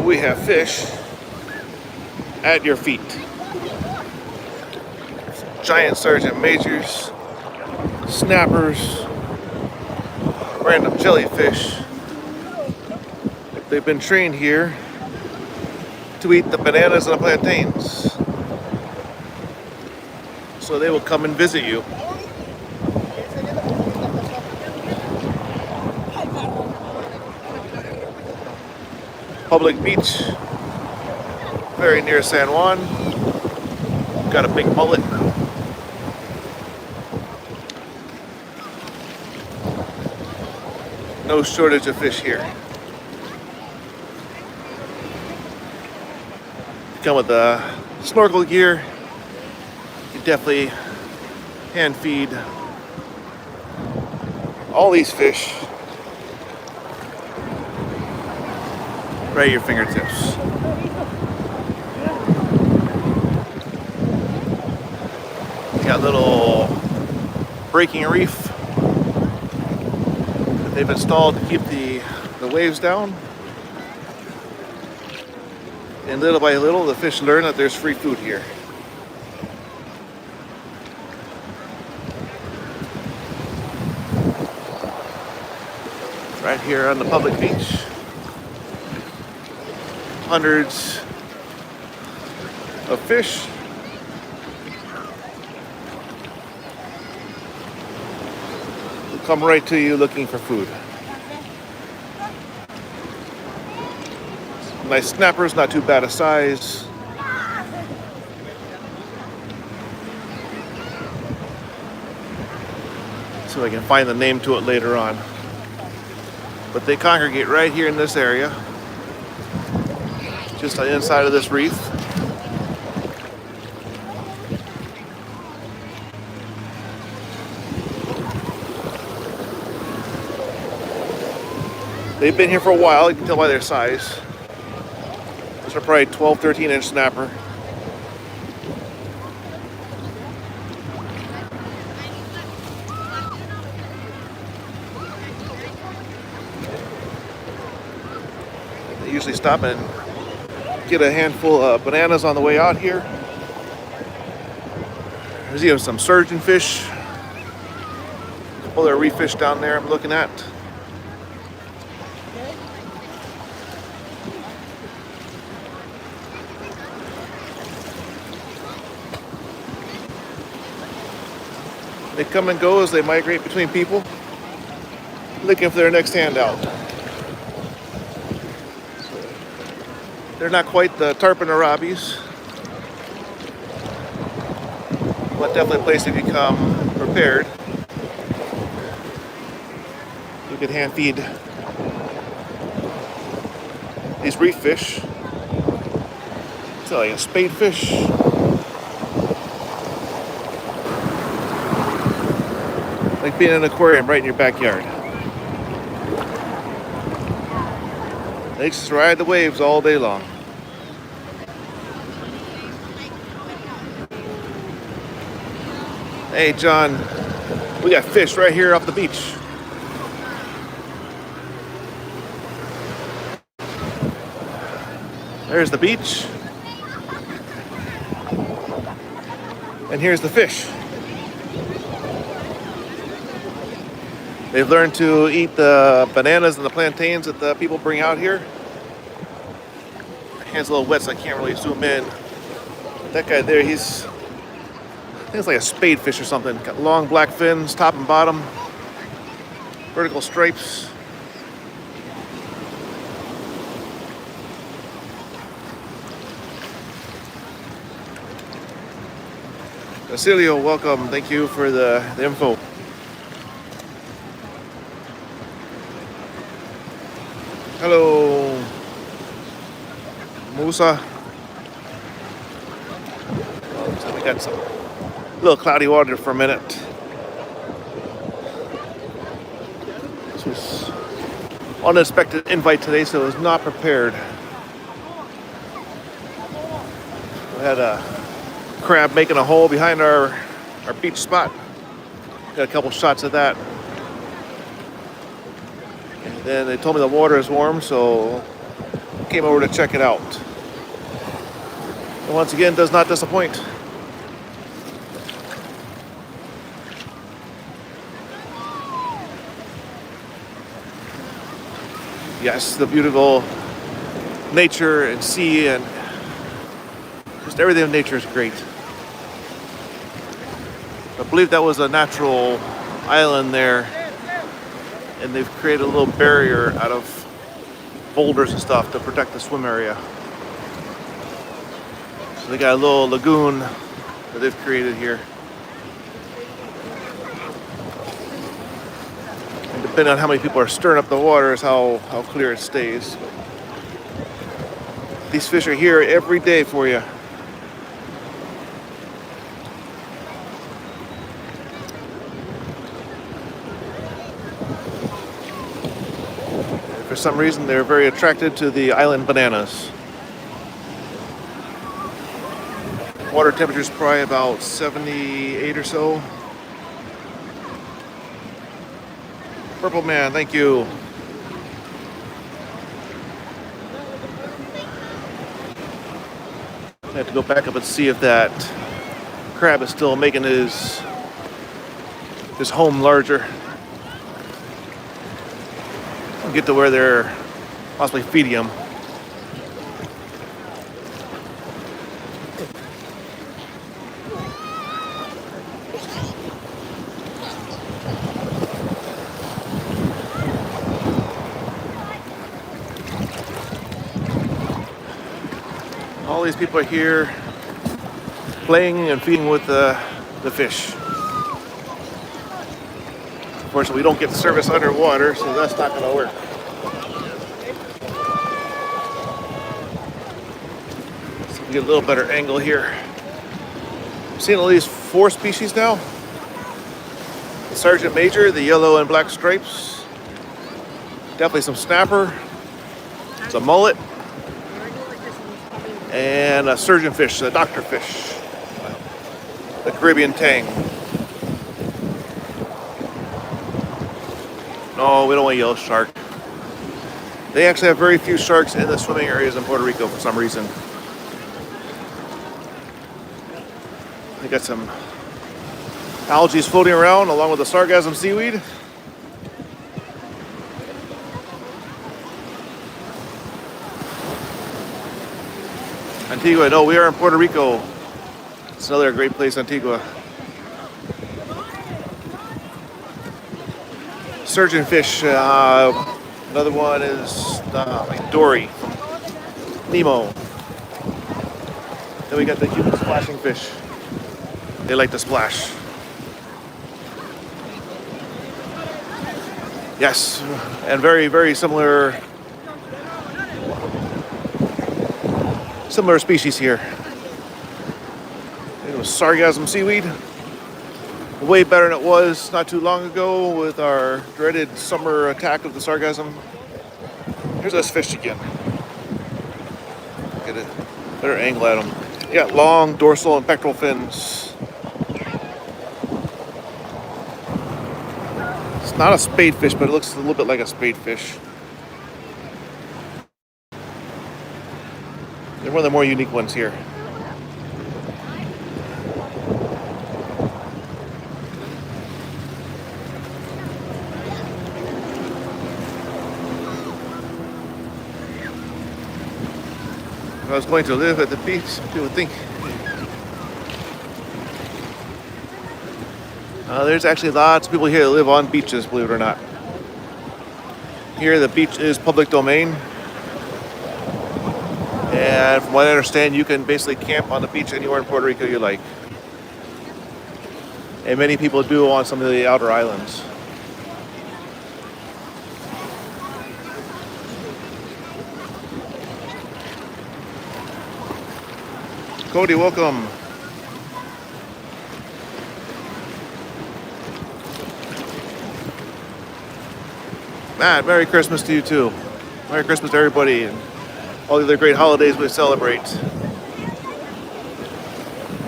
we have fish at your feet. Giant sergeant majors, snappers, random jellyfish. They've been trained here to eat the bananas and the plantains. So they will come and visit you. Public beach, very near San Juan. Got a big mullet. No shortage of fish here. Come with the snorkel gear. You definitely hand feed all these fish right at your fingertips. You got a little breaking reef that they've installed to keep the waves down. And little by little, the fish learn that there's free food here. Right here on the public beach. Hundreds of fish. Will come right to you looking for food. Nice snappers, not too bad a size. So I can find the name to it later on. But they congregate right here in this area, just on the inside of this reef. They've been here for a while, you can tell by their size. These are probably 12, 13-inch snapper. They usually stop and get a handful of bananas on the way out here. There's even some surgeon fish. A couple of reef fish down there I'm looking at. They come and go as they migrate between people, looking for their next handout. They're not quite the tarpon or robbies, but definitely a place to become prepared. You could hand feed these reef fish. It's like a spadefish. Like being in an aquarium right in your backyard. They just ride the waves all day long. Hey John, we got fish right here off the beach. There's the beach. And here's the fish. They've learned to eat the bananas and the plantains that the people bring out here. My hand's a little wet, so I can't really zoom in. That guy there, I think it's like a spadefish or something. Got long black fins, top and bottom. Vertical stripes. Basilio, welcome. Thank you for the info. Hello, Musa. So we got some little cloudy water for a minute. This was unexpected invite today, so I was not prepared. We had a crab making a hole behind our beach spot. Got a couple shots of that. And then they told me the water is warm, so came over to check it out. And once again, does not disappoint. Yes, the beautiful nature and sea and just everything in nature is great. I believe that was a natural island there, and they've created a little barrier out of boulders and stuff to protect the swim area. So they got a little lagoon that they've created here. And depending on how many people are stirring up the water is how clear it stays. These fish are here every day for you. For some reason, they're very attracted to the island bananas. Water temperature is probably about 78 or so. Purple man, thank you. I have to go back up and see if that crab is still making his home larger. Get to where they're possibly feeding them. All these people are here playing and feeding with the fish. Unfortunately, we don't get service underwater, so that's not going to work. So we get a little better angle here. I've seen at least 4 species now. The Sergeant Major, the yellow and black stripes. Definitely some snapper. Some mullet. And a surgeon fish, a doctor fish. The Caribbean tang. No, we don't want yellow shark. They actually have very few sharks in the swimming areas in Puerto Rico for some reason. They got some algae floating around along with the sargassum seaweed. Antigua, no, we are in Puerto Rico. It's another great place, Antigua. Surgeon fish. Another one is Dory from Nemo. Then we got the human splashing fish. They like to splash. Yes, and very, very similar species here. It was sargassum seaweed. Way better than it was not too long ago with our dreaded summer attack of the sargassum. Here's this fish again. Get a better angle at him. You got long dorsal and pectoral fins. It's not a spadefish, but it looks a little bit like a spadefish. They're one of the more unique ones here. If I was going to live at the beach, people would think. There's actually lots of people here that live on beaches, believe it or not. Here, the beach is public domain. And from what I understand, you can basically camp on the beach anywhere in Puerto Rico you like. And many people do on some of the outer islands. Cody, welcome. Matt, Merry Christmas to you too. Merry Christmas to everybody and all the other great holidays we celebrate.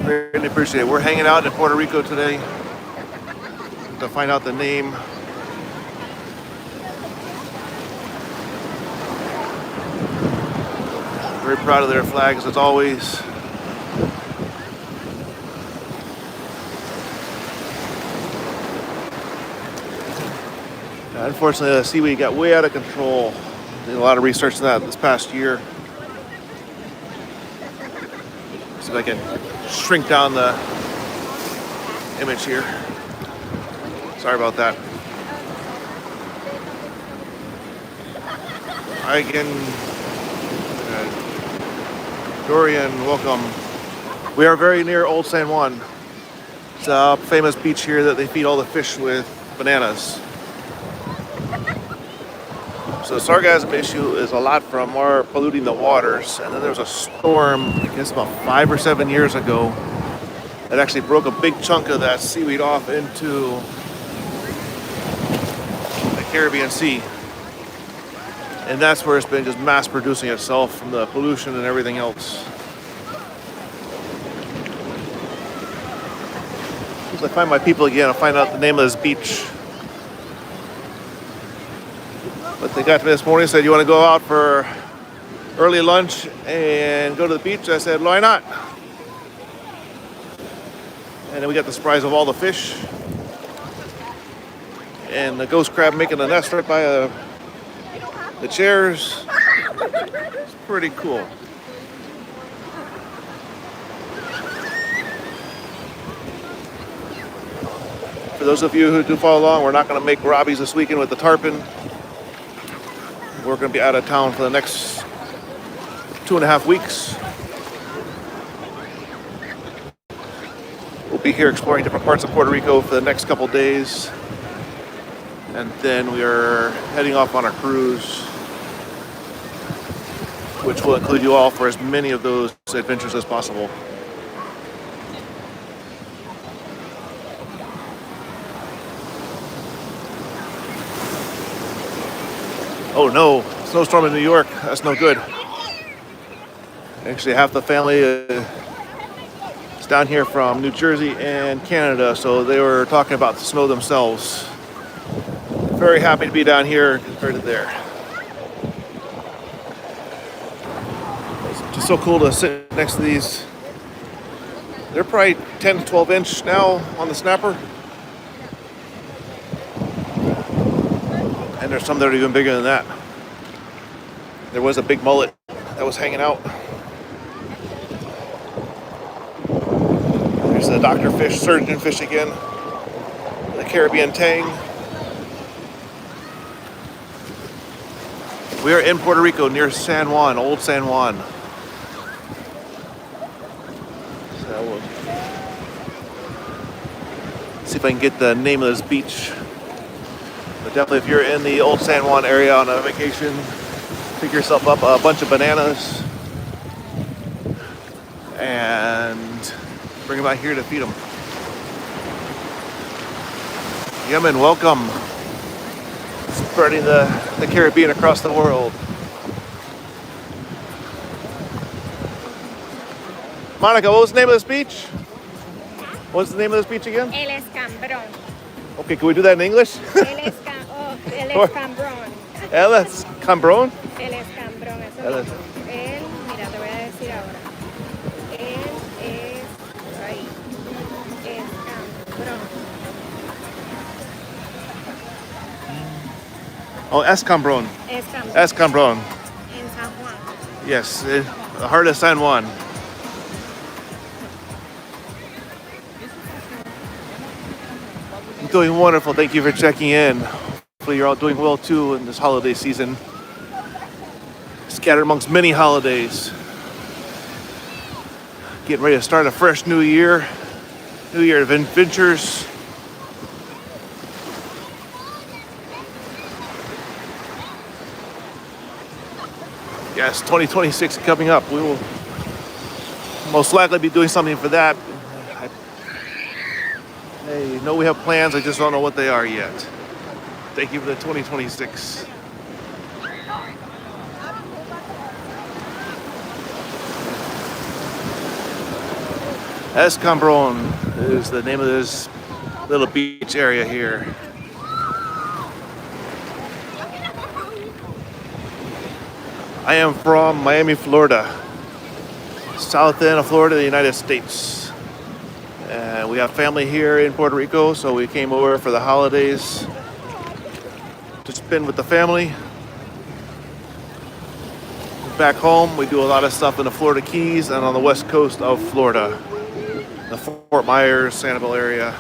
Really appreciate it. We're hanging out in Puerto Rico today to find out the name. Very proud of their flags as always. Unfortunately, the seaweed got way out of control. Did a lot of research on that this past year. See if I can shrink down the image here. Sorry about that. Again, Dorian, welcome. We are very near Old San Juan. It's a famous beach here that they feed all the fish with bananas. So the sargassum issue is a lot from our polluting the waters. And then there was a storm, I guess about 5 or 7 years ago, that actually broke a big chunk of that seaweed off into the Caribbean Sea. And that's where it's been just mass producing itself from the pollution and everything else. As I find my people again, I'll find out the name of this beach. But they got to me this morning and said, you want to go out for early lunch and go to the beach? I said, why not? And then we got the surprise of all the fish. And the ghost crab making a nest right by the chairs. It's pretty cool. For those of you who do follow along, we're not going to make robbies this weekend with the tarpon. We're going to be out of town for the next 2.5 weeks. We'll be here exploring different parts of Puerto Rico for the next couple days. And then we are heading off on our cruise, which will include you all for as many of those adventures as possible. Oh no, snowstorm in New York. That's no good. Actually, half the family is down here from New Jersey and Canada, so they were talking about the snow themselves. Very happy to be down here compared to there. It's just so cool to sit next to these. They're probably 10 to 12 inch now on the snapper. And there's some that are even bigger than that. There was a big mullet that was hanging out. There's the doctor fish, surgeon fish again. The Caribbean tang. We are in Puerto Rico near San Juan, Old San Juan. So we'll see if I can get the name of this beach. But definitely if you're in the Old San Juan area on a vacation, pick yourself up a bunch of bananas and bring them out here to feed them. Yemen, welcome. Spreading the Caribbean across the world. Monica, what was the name of this beach? What's the name of this beach again? El Escambrón. Okay, can we do that in English? El Escambrón. El Escambrón? El Escambrón, eso El mismo. Mira, te voy a decir ahora. Él es ahí. Escambrón. Oh, Escambrón. Escambrón. Escambrón. En San Juan. Yes, the heart of San Juan. I'm doing wonderful. Thank you for checking in. Hopefully you're all doing well too in this holiday season. Scattered amongst many holidays. Getting ready to start a fresh new year. New year of adventures. Yes, 2026 coming up. We will most likely be doing something for that. Hey, know we have plans, I just don't know what they are yet. Thank you for the 2026. Escambrón is the name of this little beach area here. I am from Miami, Florida. south end of Florida, the United States. And we have family here in Puerto Rico, so we came over for the holidays to spend with the family. Back home, we do a lot of stuff in the Florida Keys and on the west coast of Florida, the Fort Myers, Sanibel area.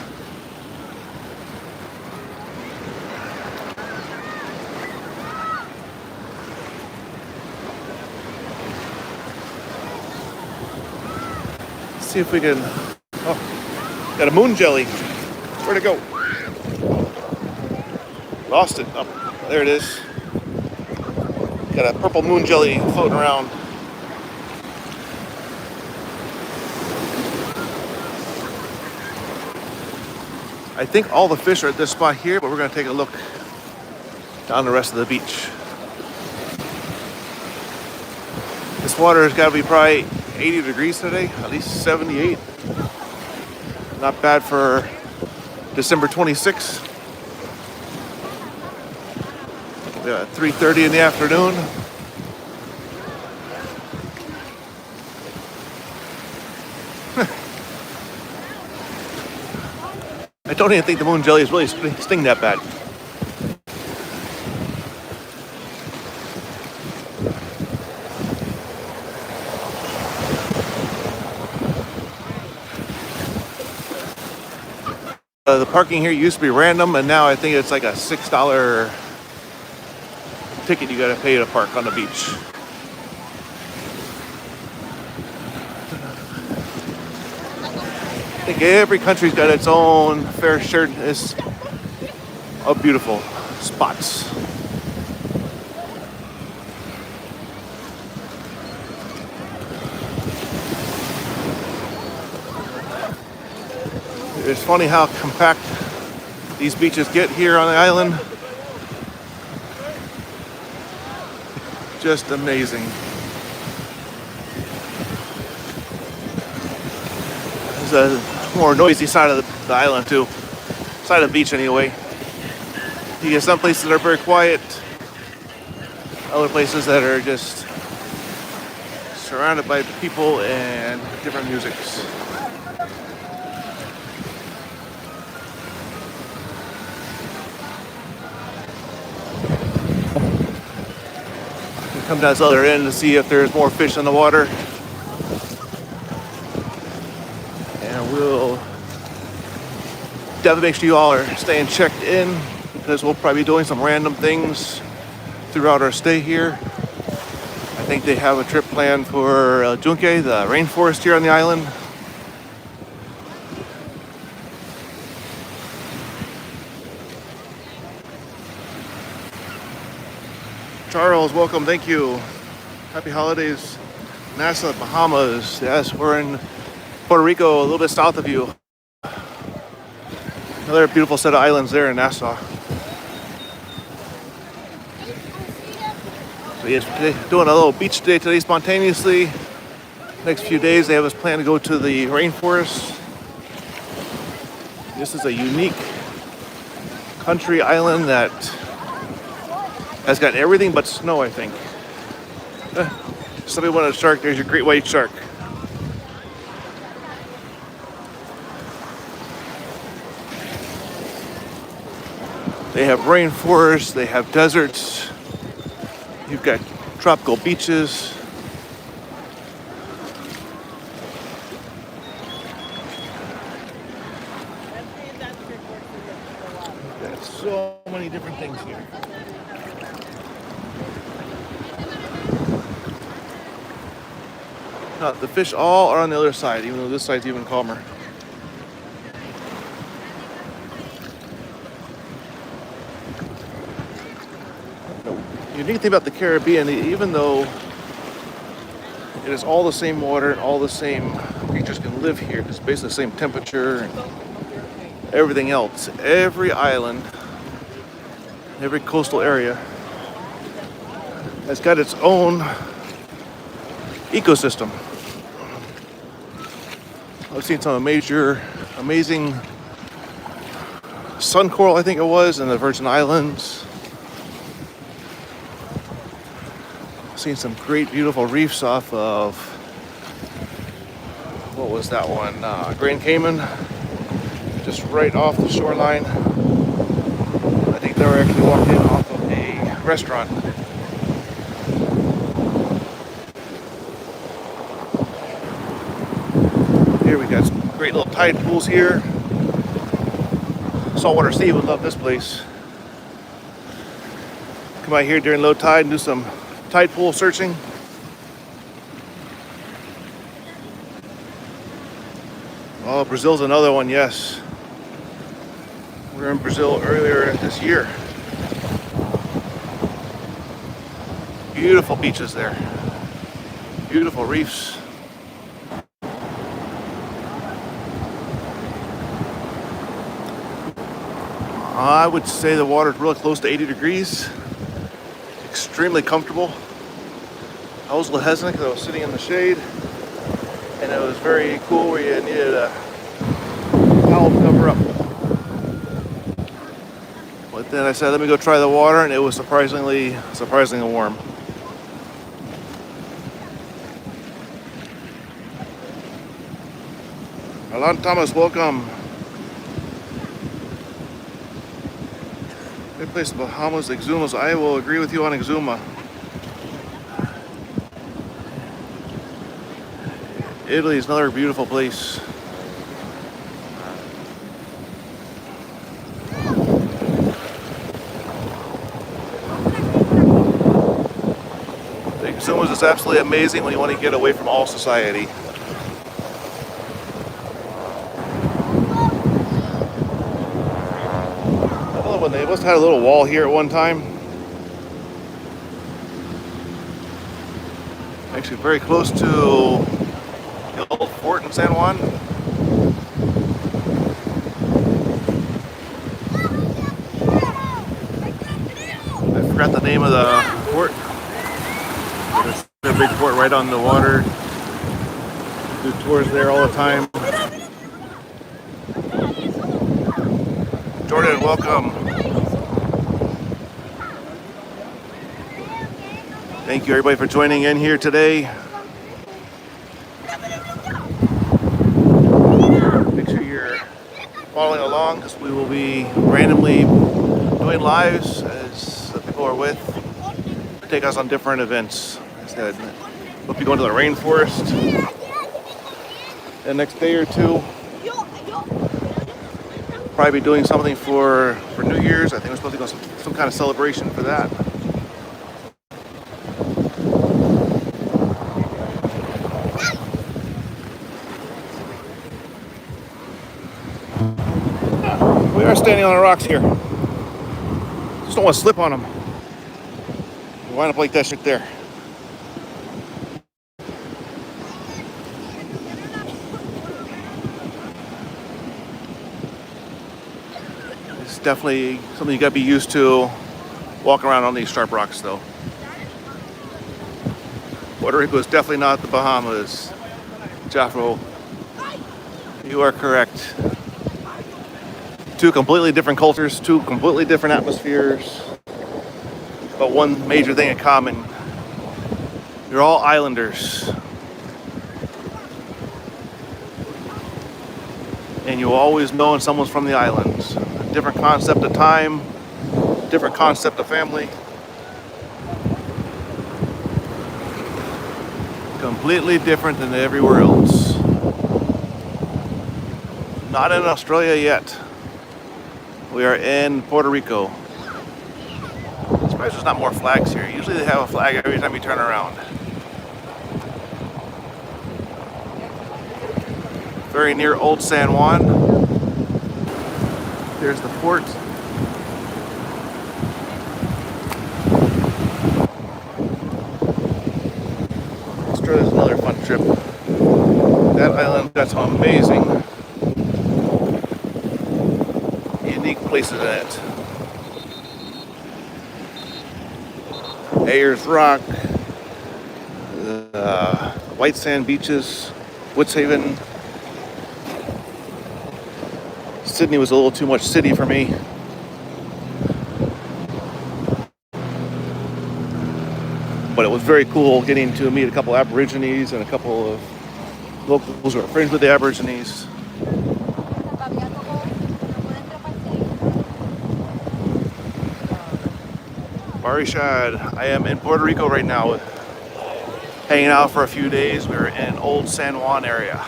See if we can. Oh, got a moon jelly. Where'd it go? Lost it. Oh, there it is. Got a purple moon jelly floating around. I think all the fish are at this spot here, but we're going to take a look down the rest of the beach. This water has got to be probably 80 degrees today, at least 78. Not bad for December 26th. Yeah, 3:30 in the afternoon. I don't even think the moon jelly is really sting that bad. The parking here used to be random, and now I think it's like a $6 ticket you gotta pay to park on the beach. I think every country's got its own fair share of beautiful spots. It's funny how compact these beaches get here on the island. Just amazing. There's a more noisy side of the island too. Side of the beach anyway. You get some places that are very quiet. Other places that are just surrounded by people and different musics. Come down this other end to see if there's more fish in the water. And we'll definitely make sure you all are staying checked in, because we'll probably be doing some random things throughout our stay here. I think they have a trip planned for Yunque, the rainforest here on the island. Charles, welcome, thank you. Happy holidays. Nassau, Bahamas. Yes, we're in Puerto Rico, a little bit south of you. Another beautiful set of islands there in Nassau. So yes, doing a little beach day today spontaneously. Next few days they have us planned to go to the rainforest. This is a unique country island that has got everything but snow, I think. Somebody wanted a shark. There's your great white shark. They have rainforests, they have deserts. You've got tropical beaches. Got so many different things here. The fish all are on the other side, even though this side's even calmer. The unique thing about the Caribbean, even though it is all the same water and all the same creatures can live here, it's basically the same temperature and everything else. Every island, every coastal area has got its own ecosystem. I've seen some amazing sun coral, I think it was, in the Virgin Islands. I've seen some great, beautiful reefs off of what was that one? Grand Cayman, just right off the shoreline. I think they were actually walking off of a restaurant. Here we got some great little tide pools here. Saltwater Sea would love this place. Come out here during low tide and do some tide pool searching. Oh, Brazil's another one, yes. We were in Brazil earlier this year. Beautiful beaches there. Beautiful reefs. I would say the water's really close to 80 degrees. Extremely comfortable. I was a little hesitant because I was sitting in the shade, and it was very cool where you needed a towel to cover up. But then I said, let me go try the water, and it was surprisingly warm. Alan Thomas, welcome. Good place in Bahamas, Exumas. I will agree with you on Exuma. Italy is another beautiful place. Exumas is absolutely amazing when you want to get away from all society. When they must have had a little wall here at one time. Actually very close to the old fort in San Juan. I forgot the name of the fort. There's a big fort right on the water. Do tours there all the time. Jordan, welcome. Thank you everybody for joining in here today. Make sure you're following along because we will be randomly doing lives as the people are with to take us on different events. I said, we'll be going to the rainforest the next day or two. Probably be doing something for New Year's. I think we're supposed to go some kind of celebration for that. We are standing on the rocks here. Just don't want to slip on them. You wind up like that shit there. It's definitely something you gotta be used to walking around on these sharp rocks though. Puerto Rico is definitely not the Bahamas. Jafro, you are correct. Two completely different cultures, two completely different atmospheres, but one major thing in common. You're all islanders. And you always know when someone's from the islands. A different concept of time, different concept of family. Completely different than everywhere else. Not in Australia yet. We are in Puerto Rico. I'm surprised there's not more flags here. Usually they have a flag every time you turn around. Very near Old San Juan. There's the fort. Australia's another fun trip. That island got some amazing unique places in it. Ayers Rock, White Sand Beaches, Woodshaven. Sydney was a little too much city for me. But it was very cool getting to meet a couple Aborigines and a couple of locals who are friends with the Aborigines. Barishad, I am in Puerto Rico right now, hanging out for a few days. We're in Old San Juan area.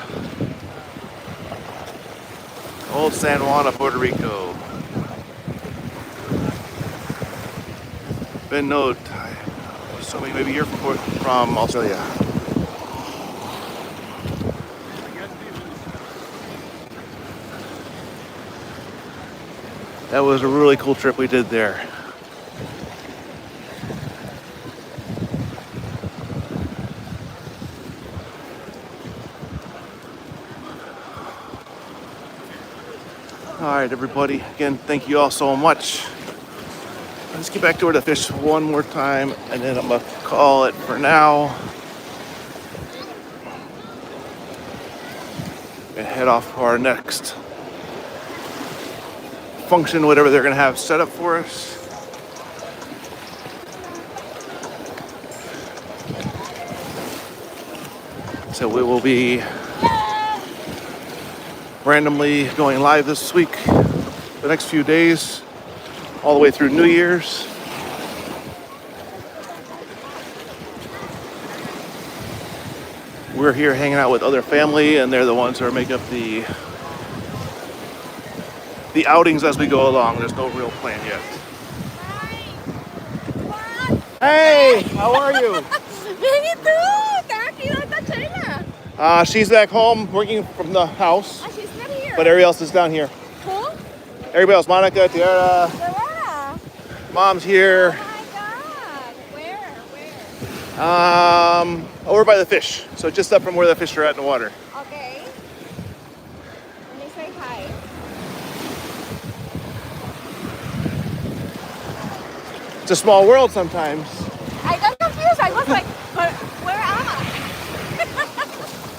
Old San Juan of Puerto Rico. Ben Note, assuming maybe you're from Australia. That was a really cool trip we did there. All right, everybody. Again, thank you all so much. Let's get back to where to fish one more time, and then I'm gonna call it for now. And head off to our next function, whatever they're gonna have set up for us. So we will be randomly going live this week, the next few days, all the way through New Year's. We're here hanging out with other family, and they're the ones who are making up the outings as we go along. There's no real plan yet. Hey, how are you? Bien, ¿y tú? ¿Estás aquí? ¿Dónde está Sheila? She's back home working from the house, Ah, she's not here. but everybody else is down here. Who? Everybody else, Monica, Tiara, Where? Mom's here. Oh my God. Where? Over by the fish. So just up from where the fish are at in the water. Okay. Let me say hi. It's a small world sometimes. I got confused. I was like, where am I?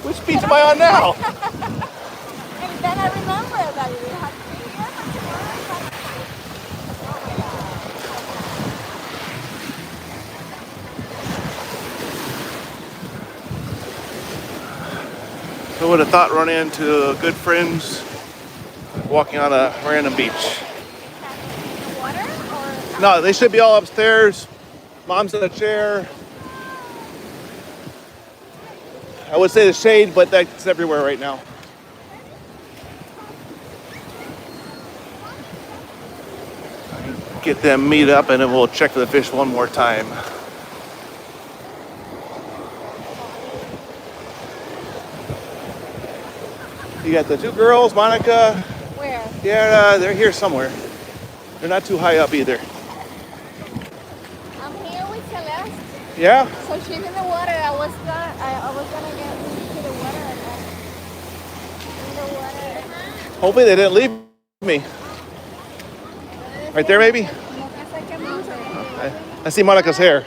Which beach am I on now? And then I remember that we had 3 years Who would have thought running into good friends walking on a random beach? in the water or No, they should be all upstairs. Mom's in a chair. I would say the shade, but that's everywhere right now. Get them meet up, and then we'll check the fish one more time. You got the two girls, Monica, where? they're here somewhere. They're not too high up either. I'm here with Celeste. Yeah? So she's in the water. I was gonna get into the water and in the water. Hopefully they didn't leave me. Right there, maybe? I see Monica's hair.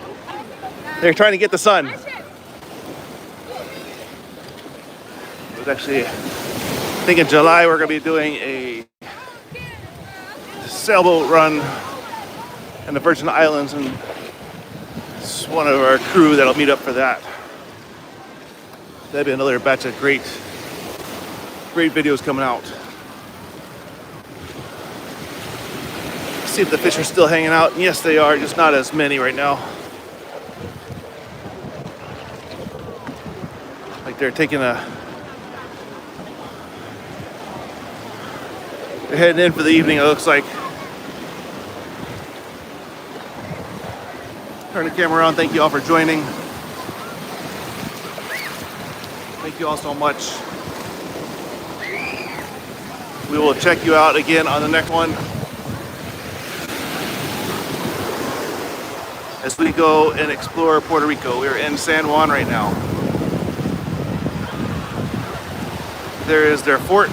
They're trying to get the sun. It was actually, I think in July we're going to be doing a sailboat run in the Virgin Islands, and it's one of our crew that'll meet up for that. That'll be another batch of great videos coming out. See if the fish are still hanging out. And yes, they are, just not as many right now. Like they're heading in for the evening, it looks like. Turn the camera on. Thank you all for joining. Thank you all so much. We will check you out again on the next one, as we go and explore Puerto Rico. We're in San Juan right now. There is their fort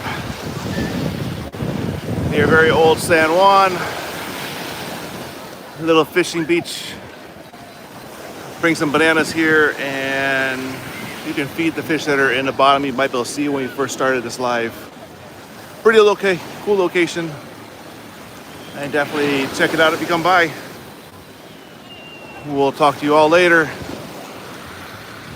near very old San Juan. Little fishing beach. Bring some bananas here, and you can feed the fish that are in the bottom. You might be able to see when we first started this live. Pretty okay, cool location. And definitely check it out if you come by. We'll talk to you all later.